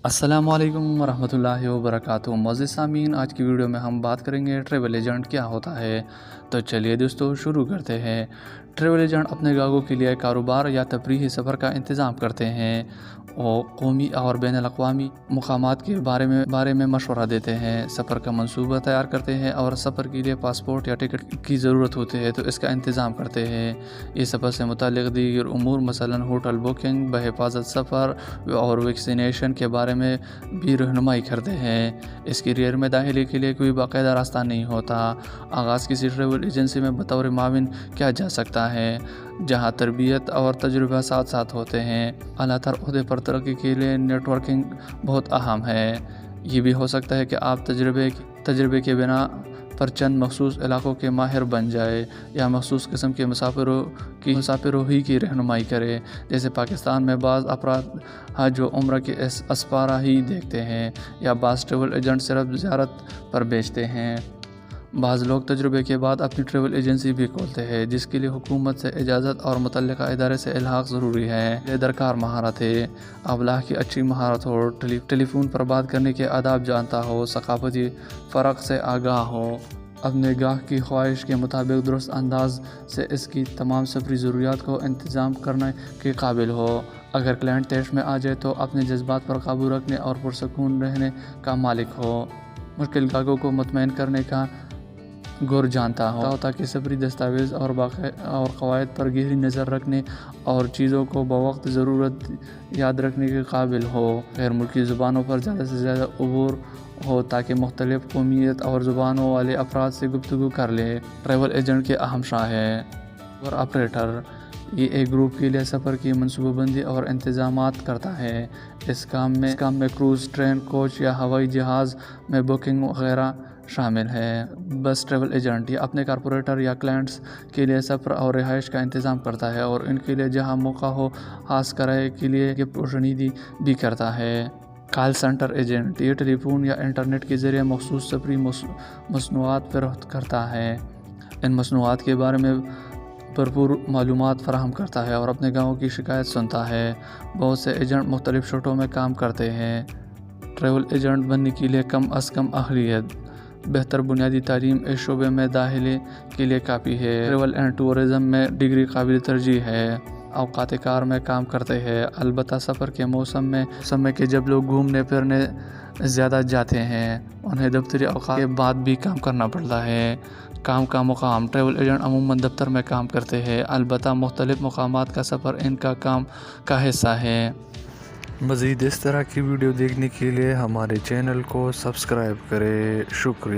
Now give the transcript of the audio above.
السلام علیکم ورحمۃ اللہ وبرکاتہ۔ معزز سامعین، آج کی ویڈیو میں ہم بات کریں گے ٹریول ایجنٹ کیا ہوتا ہے۔ تو چلیے دوستو شروع کرتے ہیں۔ ٹریول ایجنٹ اپنے گاہکوں کے لیے کاروبار یا تفریحی سفر کا انتظام کرتے ہیں اور قومی اور بین الاقوامی مقامات کے بارے میں مشورہ دیتے ہیں، سفر کا منصوبہ تیار کرتے ہیں اور سفر کے لیے پاسپورٹ یا ٹکٹ کی ضرورت ہوتی ہے تو اس کا انتظام کرتے ہیں۔ یہ سفر سے متعلق دیگر امور مثلاً ہوٹل بکنگ، بحفاظت سفر اور ویکسینیشن کے بارے میں بھی رہنمائی کرتے ہیں۔ اس کیریئر میں داخلے کے لیے کوئی باقاعدہ راستہ نہیں ہوتا۔ آغاز کسی ٹریول ایجنسی میں بطور معاون کیا جا سکتا ہے، جہاں تربیت اور تجربہ ساتھ ساتھ ہوتے ہیں۔ اعلیٰ تر عہدے پر ترقی کے لیے نیٹ ورکنگ بہت اہم ہے۔ یہ بھی ہو سکتا ہے کہ آپ تجربے کے بنا پر چند مخصوص علاقوں کے ماہر بن جائے یا مخصوص قسم کے مسافروں کی رہنمائی کرے۔ جیسے پاکستان میں بعض افراد حج و عمرہ کے اسپارہ ہی دیکھتے ہیں یا بعض ٹریول ایجنٹ صرف زیارت پر بیچتے ہیں۔ بعض لوگ تجربے کے بعد اپنی ٹریول ایجنسی بھی کھولتے ہیں، جس کے لیے حکومت سے اجازت اور متعلقہ ادارے سے الحاق ضروری ہے۔ یہ درکار مہارت ہے۔ ابلاغ کی اچھی مہارت ہو، ٹیلی فون پر بات کرنے کے آداب جانتا ہو، ثقافتی فرق سے آگاہ ہو، اپنے گاہک کی خواہش کے مطابق درست انداز سے اس کی تمام سفری ضروریات کو انتظام کرنے کے قابل ہو۔ اگر کلائنٹ طیش میں آ جائے تو اپنے جذبات پر قابو رکھنے اور پرسکون رہنے کا مالک ہو۔ مشکل گاہکوں کو مطمئن کرنے کا گر جانتا ہو تاکہ سفری دستاویز اور قواعد پر گہری نظر رکھنے اور چیزوں کو بوقت ضرورت یاد رکھنے کے قابل ہو۔ غیر ملکی زبانوں پر زیادہ سے زیادہ عبور ہو تاکہ مختلف قومیت اور زبانوں والے افراد سے گفتگو کر لے۔ ٹریول ایجنٹ کے اہم شاخیں اور آپریٹر، یہ ایک گروپ کے لیے سفر کی منصوبہ بندی اور انتظامات کرتا ہے۔ اس کام میں کروز، ٹرین، کوچ یا ہوائی جہاز میں بکنگ وغیرہ شامل ہے۔ بس ٹریول ایجنٹ یہ اپنے کارپوریٹر یا کلائنٹس کے لیے سفر اور رہائش کا انتظام کرتا ہے اور ان کے لیے جہاں موقع ہو خاص کرائے کے لیے پوشیدگی بھی کرتا ہے۔ کال سینٹر ایجنٹ یہ ٹیلی فون یا انٹرنیٹ کے ذریعے مخصوص سفری مصنوعات فروخت کرتا ہے۔ ان مصنوعات کے بارے میں بھرپور معلومات فراہم کرتا ہے اور اپنے گاہکوں کی شکایت سنتا ہے۔ بہت سے ایجنٹ مختلف شعبوں میں کام کرتے ہیں۔ ٹریول ایجنٹ بننے کے لیے کم از کم اہلیت، بہتر بنیادی تعلیم اس شعبے میں داخلے کے لیے کافی ہے۔ ٹریول اینڈ ٹورزم میں ڈگری قابل ترجیح ہے۔ اوقات کار میں کام کرتے ہیں، البتہ سفر کے موسم میں کہ جب لوگ گھومنے پھرنے زیادہ جاتے ہیں، انہیں دفتری اوقات کے بعد بھی کام کرنا پڑتا ہے۔ کام کا مقام، ٹریول ایجنٹ عموماً دفتر میں کام کرتے ہیں، البتہ مختلف مقامات کا سفر ان کا کام کا حصہ ہے۔ مزید اس طرح کی ویڈیو دیکھنے کے لیے ہمارے چینل کو سبسکرائب کریں۔ شکریہ۔